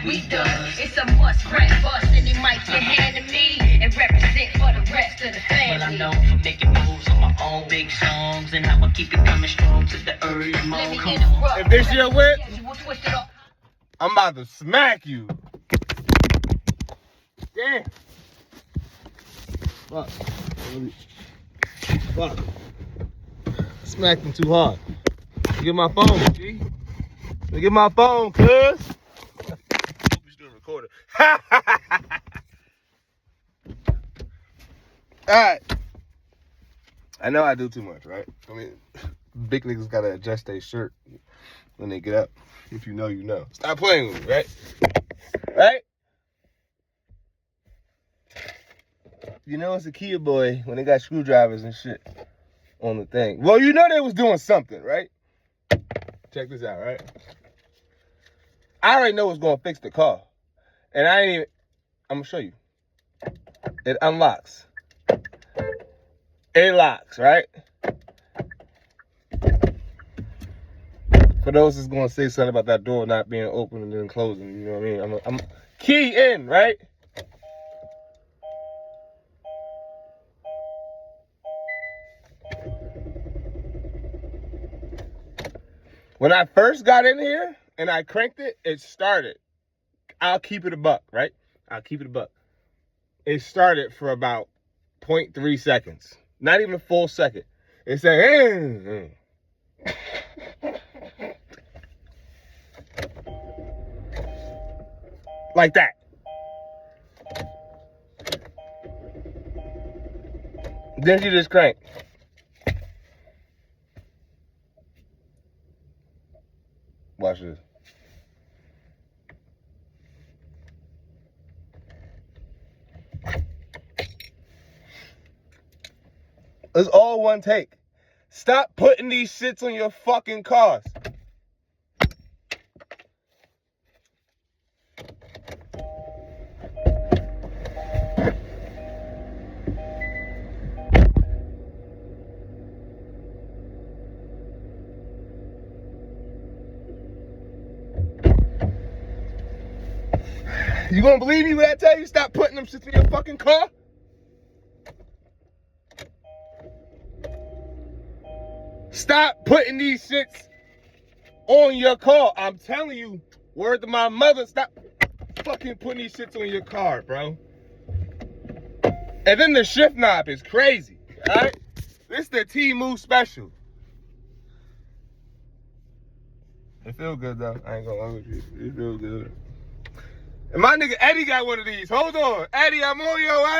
like we done. It's a must rap bust and it might get handed me and represent for the rest of the family. Well, I'm known for making moves on my own big songs and how I keep it coming strong to the early morning. If this your whip, I'm about to smack you. Damn. Fuck. Fuck. Smacked him too hard. Get my phone, G. Get my phone, cuz. Hope he's gonna record it. Alright. I know I do too much, right? I mean, big niggas gotta adjust their shirt when they get up. If you know, you know. Stop playing with me, right? Right? You know it's a Kia boy when they got screwdrivers and shit on the thing. Well, you know they was doing something, right? Check this out, right? I already know what's gonna fix the car. And I ain't even, I'm gonna show you. It unlocks. It locks, right? For those that's gonna say something about that door not being open and then closing, you know what I mean? I'm key in, right? When I first got in here and I cranked it, it started. I'll keep it a buck, right? I'll keep it a buck. It started for about 0.3 seconds. Not even a full second. It said, like that. Then you just crank. Watch this. It's all one take. Stop putting these shits on your fucking cars. You gonna believe me when I tell you stop putting them shits in your fucking car? Stop putting these shits on your car. I'm telling you, word to my mother, stop fucking putting these shits on your car, bro. And then the shift knob is crazy, all right? This is the T-Move special. It feel good, though. I ain't gonna lie with you. It feel good. And my nigga Eddie got one of these. Hold on. Eddie, I'm on your ass.